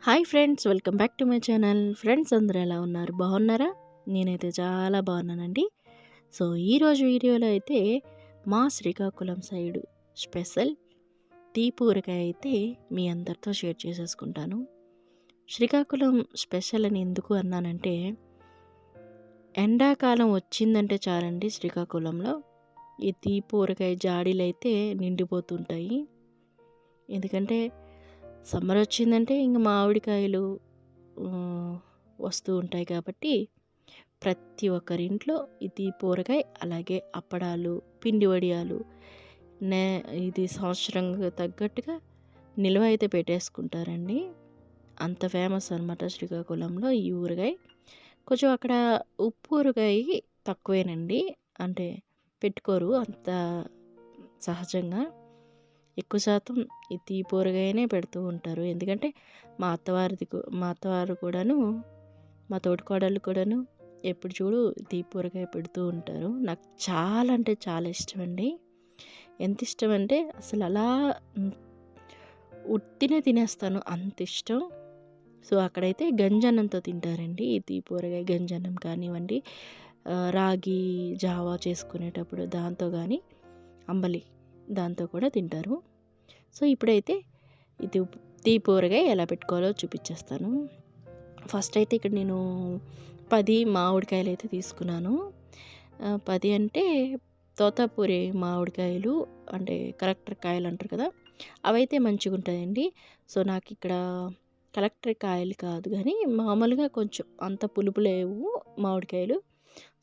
Hi friends, welcome back to my channel. Friends అందరూ ఎలా ఉన్నారు? బాగున్నారా? నేనైతే చాలా బాగున్నానండి. సో ఈరోజు వీడియోలో అయితే మా శ్రీకాకుళం సైడు స్పెషల్ తీపూరకాయ అయితే మీ అందరితో షేర్ చేసేసుకుంటాను. శ్రీకాకుళం స్పెషల్ అని ఎందుకు అన్నానంటే, ఎండాకాలం వచ్చిందంటే చాలండి శ్రీకాకుళంలో ఈ తీపూరకాయ జాడీలు అయితే నిండిపోతుంటాయి. ఎందుకంటే సమ్మర్ వచ్చిందంటే ఇంక మామిడికాయలు వస్తూ ఉంటాయి కాబట్టి ప్రతి ఒక్కరింట్లో ఇది పూరకాయ, అలాగే అప్పడాలు, పిండి వడియాలు ఇది సంవత్సరంగా తగ్గట్టుగా నిల్వ అయితే పెట్టేసుకుంటారండి. అంత ఫేమస్ అనమాట శ్రీకాకుళంలో ఈ ఊరగాయ. కొంచెం అక్కడ ఉప్పు ఊరగాయ తక్కువేనండి, అంటే పెట్టుకోరు అంత సహజంగా. ఎక్కువ శాతం ఈ తీపి ఊరగాయనే పెడుతూ ఉంటారు. ఎందుకంటే మా అత్తవారు కూడాను, మా తోటికోడళ్ళు కూడాను ఎప్పుడు చూడు తీపి ఊరగాయ పెడుతూ ఉంటారు. నాకు చాలా అంటే చాలా ఇష్టం అండి. ఎంత ఇష్టం అంటే అసలు అలా ఉట్టినే తినేస్తాను, అంత ఇష్టం. సో అక్కడైతే గంజన్నంతో తింటారండి ఈ తీపి ఊరగాయ. గంజన్నం కానివ్వండి, రాగి జావా చేసుకునేటప్పుడు దాంతో కానీ, అంబలి దాంతో కూడా తింటారు. సో ఇప్పుడైతే ఇది తీపి ఊరగాయ ఎలా పెట్టుకోవాలో చూపించేస్తాను. ఫస్ట్ అయితే ఇక్కడ నేను 10 మామిడికాయలు అయితే తీసుకున్నాను. 10 అంటే తోతాపూరి మామిడికాయలు, అంటే కలెక్టర్ కాయలు అంటారు కదా, అవైతే మంచిగా ఉంటాయండి. సో నాకు ఇక్కడ కలెక్టర్ కాయలు కాదు కానీ మామూలుగా కొంచెం అంత పులుపు లేవు మామిడికాయలు.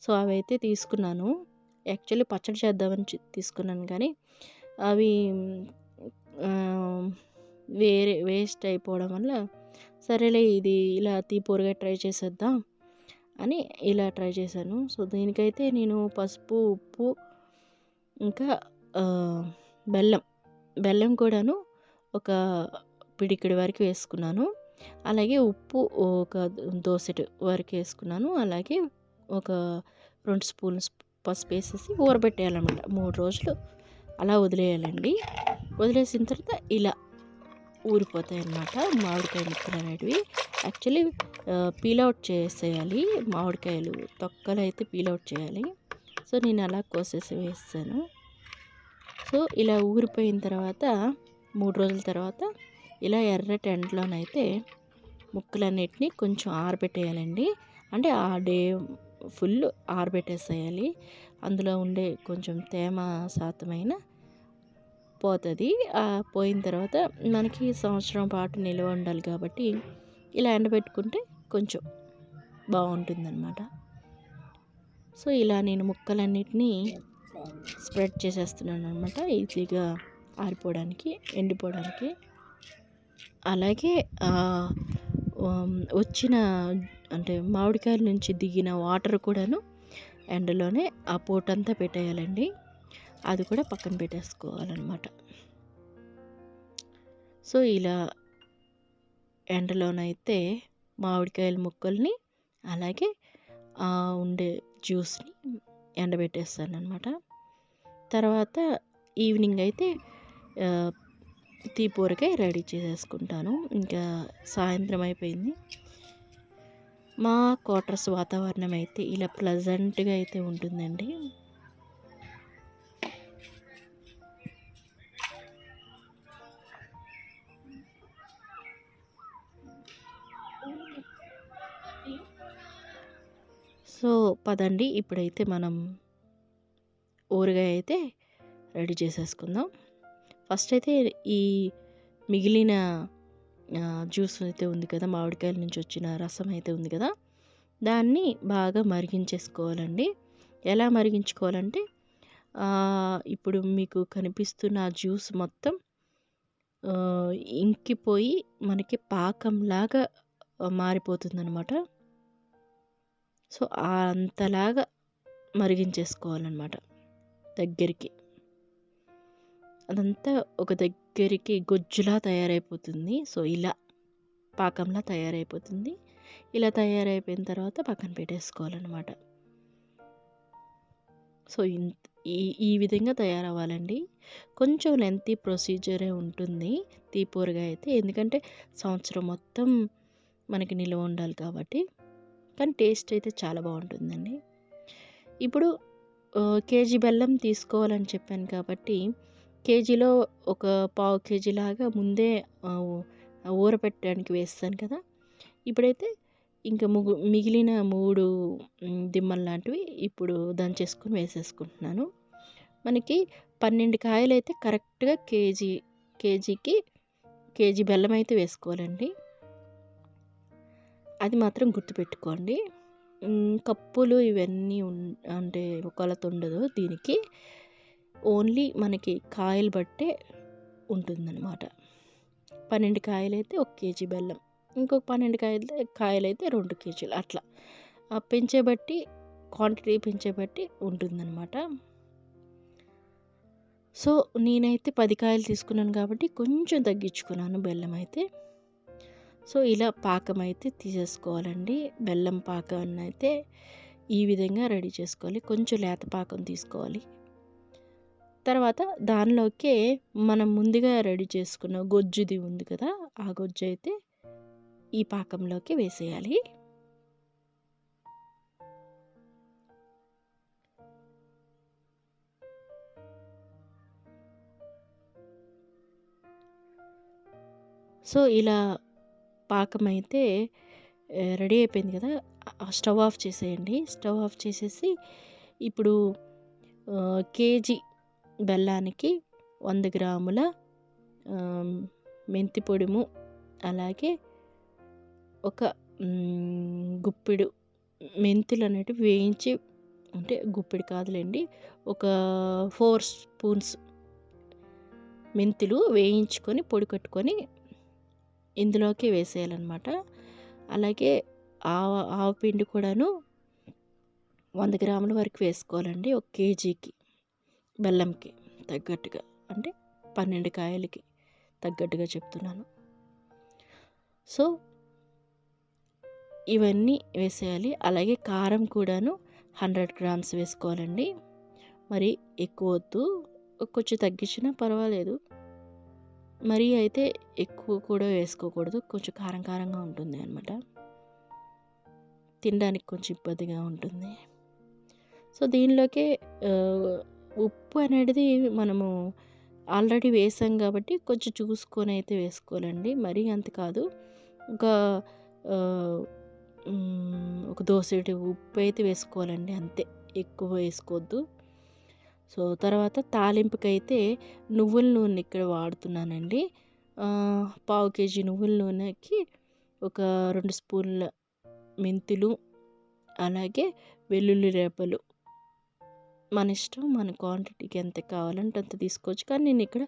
సో అవైతే తీసుకున్నాను. యాక్చువల్లీ పచ్చడి చేద్దామని తీసుకున్నాను, కానీ అవి వేస్ట్ అయిపోవడం వల్ల సరేలే ఇది ఇలా తీపూరగా ట్రై చేసేద్దాం అని ఇలా ట్రై చేశాను. సో దీనికైతే నేను పసుపు, ఉప్పు, ఇంకా బెల్లం కూడాను ఒక పిడికిడి వరకు వేసుకున్నాను. అలాగే ఉప్పు ఒక దోసెడు వరకు వేసుకున్నాను. అలాగే ఒక 2 స్పూన్లు పసుపు వేసేసి ఊరబెట్టేయాలన్నమాట. 3 రోజులు అలా వదిలేయాలండి. వదిలేసిన తర్వాత ఇలా ఊరిపోతాయి అన్నమాట మామిడికాయ ముక్కలు అనేటివి. యాక్చువల్లీ పీలౌట్ చేసేయాలి మామిడికాయలు, తొక్కలు అయితే పీలౌట్ చేయాలి. సో నేను అలా కోసేసి వేస్తాను. సో ఇలా ఊరిపోయిన తర్వాత 3 రోజుల తర్వాత ఇలా ఎర్రటి ఎండలోనైతే ముక్కలన్నిటినీ కొంచెం ఆరబెట్టేయాలండి. అంటే ఆ డే ఫుల్ ఆరబెట్టేసేయాలి. అందులో ఉండే కొంచెం తేమ శాతమైన పోతుంది. పోయిన తర్వాత మనకి సంవత్సరం పాటు నిల్వ ఉండాలి కాబట్టి ఇలా ఎండబెట్టుకుంటే కొంచెం బాగుంటుందన్నమాట. సో ఇలా నేను ముక్కలన్నిటినీ స్ప్రెడ్ చేసేస్తున్నాను అనమాట, ఈజీగా ఆరిపోవడానికి, ఎండిపోవడానికి. అలాగే వచ్చిన అంటే మామిడికాయల నుంచి దిగిన వాటర్ కూడాను ఎండలోనే ఆ పోటంతా పెట్టేయాలండి. అది కూడా పక్కన పెట్టేసుకోవాలన్నమాట. సో ఇలా ఎండలోనైతే మామిడికాయల ముక్కల్ని, అలాగే ఉండే జ్యూస్ని ఎండబెట్టేస్తాను అనమాట. తర్వాత ఈవినింగ్ అయితే తీపూరకాయ రెడీ చేసేసుకుంటాను. ఇంకా సాయంత్రం అయిపోయింది. మా క్వార్టర్స్ వాతావరణం అయితే ఇలా ప్లజెంట్గా అయితే ఉంటుందండి. సో పదండి, ఇప్పుడైతే మనం ఊరగాయ అయితే రెడీ చేసేసుకుందాం. ఫస్ట్ అయితే ఈ మిగిలిన జ్యూస్ అయితే ఉంది కదా, మామిడికాయల నుంచి వచ్చిన రసం అయితే ఉంది కదా, దాన్ని బాగా మరిగించేసుకోవాలండి. ఎలా మరిగించుకోవాలంటే, ఇప్పుడు మీకు కనిపిస్తున్న జ్యూస్ మొత్తం ఇంకిపోయి మనకి పాకంలాగా మారిపోతుందన్నమాట. సో అంతలాగా మరిగించేసుకోవాలన్నమాట దగ్గరికి. అదంతా ఒక దగ్గరికి గొజ్జులా తయారైపోతుంది. సో ఇలా పాకంలా తయారైపోతుంది. ఇలా తయారైపోయిన తర్వాత పక్కన పెట్టేసుకోవాలన్నమాట. సో ఈ ఈ విధంగా తయారవ్వాలండి. కొంచెం లెంతీ ప్రొసీజరే ఉంటుంది తీపూరగాయ అయితే. ఎందుకంటే సంవత్సరం మొత్తం మనకి నిల్వ ఉండాలి కాబట్టి. కానీ టేస్ట్ అయితే చాలా బావుంటుందండి. ఇప్పుడు కేజీ బెల్లం తీసుకోవాలని చెప్పాను కాబట్టి, కేజీలో ఒక పావు కేజీలాగా ముందే ఊరపెట్టడానికి వేస్తాను కదా! ఇప్పుడైతే ఇంక మిగిలిన 3 దిమ్మల్లాంటివి ఇప్పుడు దంచేసుకొని వేసేసుకుంటున్నాను. మనకి 12 కాయలైతే కరెక్ట్‌గా కేజీకి కేజీ బెల్లమైతే వేసుకోవాలండి. అది మాత్రం గుర్తుపెట్టుకోండి. కప్పులు ఇవన్నీ అంటే కొలతుండదు దీనికి. ఓన్లీ మనకి కాయలు బట్టే ఉంటుందన్నమాట. 12 కాయలైతే 1 కేజీ బెల్లం. ఇంకొక 12 కాయలైతే 2 కేజీలు అట్లా. పెంచే బట్టి క్వాంటిటీ పెంచే బట్టి ఉంటుందన్నమాట. సో, నేనైతే 10 కాయలు తీసుకున్నాను కాబట్టి కొంచెం తగ్గించుకున్నాను బెల్లం అయితే. సో, ఇలా పాకం అయితే తీసేసుకోవాలండి. బెల్లం పాకాన్ని అయితే ఈ విధంగా రెడీ చేసుకోవాలి. కొంచెం లేత పాకం తీసుకోవాలి. తర్వాత దానిలోకే మనం ముందుగా రెడీ చేసుకున్న గొజ్జుది ఉంది కదా! ఆ గొజ్జు అయితే ఈ పాకంలోకి వేసేయాలి. సో, ఇలా పాకమైతే రెడీ అయిపోయింది కదా! స్టవ్ ఆఫ్ చేసేయండి. స్టవ్ ఆఫ్ చేసేసి ఇప్పుడు కేజీ బెల్లానికి 100 గ్రాముల మెంతి పొడుము, అలాగే ఒక గుప్పెడు మెంతులు అనేటివి వేయించి, అంటే గుప్పెడు కాదులేండి, ఒక 4 స్పూన్స్ మెంతులు వేయించుకొని పొడి కట్టుకొని ఇందులోకి వేసేయాలన్నమాట. అలాగే ఆవపిండి కూడాను 100 గ్రాముల వరకు వేసుకోవాలండి. ఒక కేజీకి బెల్లంకి తగ్గట్టుగా, అంటే 12 కాయలకి తగ్గట్టుగా చెప్తున్నాను. సో, ఇవన్నీ వేసేయాలి. అలాగే కారం కూడాను 100 గ్రామ్స్ వేసుకోవాలండి. మరి ఎక్కువ వద్దు, కొంచెం తగ్గించినా పర్వాలేదు. మరీ అయితే ఎక్కువ కూడా వేసుకోకూడదు. కొంచెం కారం కారంగా ఉంటుంది అనమాట. తినడానికి కొంచెం ఇబ్బందిగా ఉంటుంది. సో, దీనిలోకే ఉప్పు అనేది మనము ఆల్రెడీ వేసాం కాబట్టి కొంచెం చూసుకొని అయితే వేసుకోవాలండి. మరీ అంత కాదు. ఒక ఒక దోసెడు ఉప్పు అయితే వేసుకోవాలండి అంతే. ఎక్కువ వేసుకోవద్దు. సో, తర్వాత తాలింపుకైతే నువ్వుల నూనె ఇక్కడ వాడుతున్నానండి. పావు కేజీ నువ్వుల నూనెకి ఒక 2 స్పూన్ల మెంతులు, అలాగే వెల్లుల్లి రెబ్బలు. మన ఇష్టం, మన క్వాంటిటీకి ఎంత కావాలంటే అంత తీసుకోవచ్చు. కానీ నేను ఇక్కడ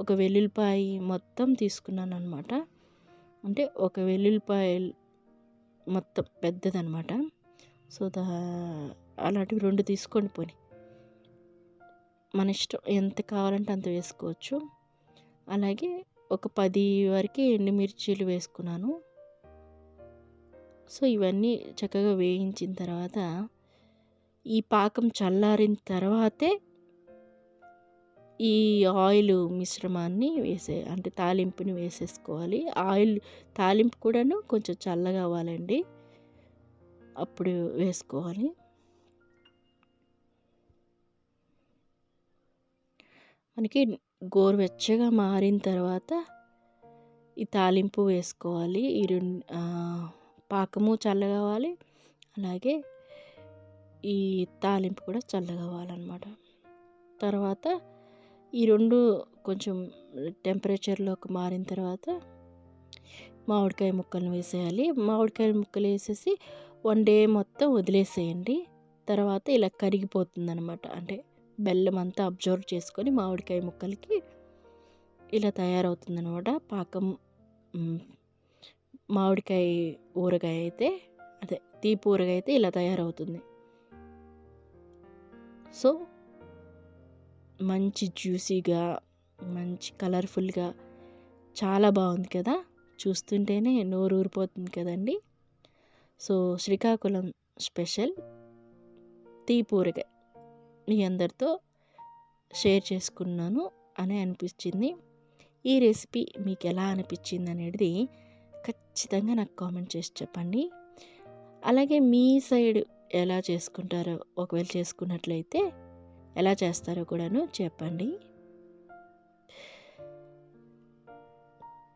ఒక వెల్లుల్లిపాయ మొత్తం తీసుకున్నాను అనమాట. అంటే ఒక వెల్లుల్లిపాయ మొత్తం పెద్దదనమాట. సో, అలాంటివి 2 తీసుకోండి పోనీ. మన ఇష్టం, ఎంత కావాలంటే అంత వేసుకోవచ్చు. అలాగే ఒక 10 వరకు ఎండుమిర్చీలు వేసుకున్నాను. సో, ఇవన్నీ చక్కగా వేయించిన తర్వాత ఈ పాకం చల్లారిన తర్వాతే ఈ ఆయిల్ మిశ్రమాన్ని అంటే తాలింపుని వేసేసుకోవాలి. తాలింపు కూడాను కొంచెం చల్లగా అవ్వాలండి, అప్పుడు వేసుకోవాలి. మనకి గోరువెచ్చగా మారిన తర్వాత ఈ తాలింపు వేసుకోవాలి. పాకము చల్లగా అవ్వాలి, అలాగే ఈ తాలింపు కూడా చల్లగా అవ్వాలన్నమాట. తర్వాత ఈ 2 కొంచెం టెంపరేచర్లోకి మారిన తర్వాత మామిడికాయ ముక్కలను వేసేయాలి. మామిడికాయ ముక్కలు వేసేసి 1 డే మొత్తం వదిలేసేయండి. తర్వాత ఇలా కరిగిపోతుందనమాట. అంటే బెల్లం అంతా అబ్జర్వ్ చేసుకొని మామిడికాయ ముక్కలకి ఇలా తయారవుతుందనమాట పాకం. మామిడికాయ ఊరగాయ అయితే, అదే తీపి ఊరగాయ అయితే ఇలా తయారవుతుంది. సో, మంచి జ్యూసీగా, మంచి కలర్ఫుల్గా చాలా బాగుంది కదా! చూస్తుంటేనే నోరు ఊరిపోతుంది కదండి. సో, శ్రీకాకుళం స్పెషల్ తీపి ఊరగాయ మీ అందరితో షేర్ చేసుకున్నాను అని అనిపించింది. ఈ రెసిపీ మీకు ఎలా అనిపించింది అనేది ఖచ్చితంగా నాకు కామెంట్ చేసి చెప్పండి. అలాగే మీ సైడ్ ఎలా చేసుకుంటారో, ఒకవేళ చేసుకున్నట్లయితే ఎలా చేస్తారో కూడాను చెప్పండి.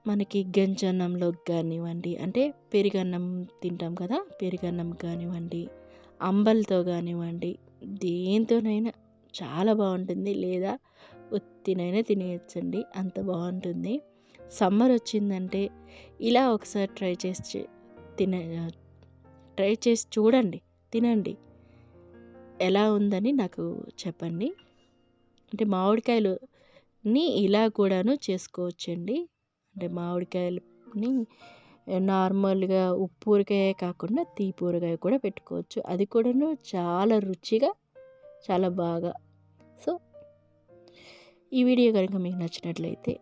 మనకి గంజన్నంలోకి కానివ్వండి, అంటే పెరుగన్నం తింటాం కదా, పెరుగన్నం కానివ్వండి, అంబలితో కానివ్వండి, దేంతోనైనా చాలా బాగుంటుంది. లేదా ఉత్తినైనా తినేయచ్చండి, అంత బాగుంటుంది. సమ్మర్ వచ్చిందంటే ఇలా ఒకసారి ట్రై చేసి చూడండి, తినండి, ఎలా ఉందని నాకు చెప్పండి. అంటే మామిడికాయలుని ఇలా కూడాను చేసుకోవచ్చండి. అంటే మామిడికాయలని నార్మల్గా ఉప్పు ఊరగాయ కాకుండా తీపి ఊరగాయ కూడా పెట్టుకోవచ్చు. అది కూడాను చాలా రుచిగా, చాలా బాగా. సో ఈ వీడియో కనుక మీకు నచ్చినట్లయితే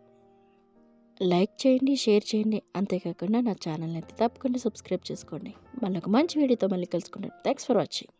లైక్ చేయండి, షేర్ చేయండి. అంతేకాకుండా నా ఛానల్ని అయితే తప్పకుండా సబ్స్క్రైబ్ చేసుకోండి. మళ్ళీ ఒక మంచి వీడియోతో మళ్ళీ కలుసుకుంటాను. Thanks for watching.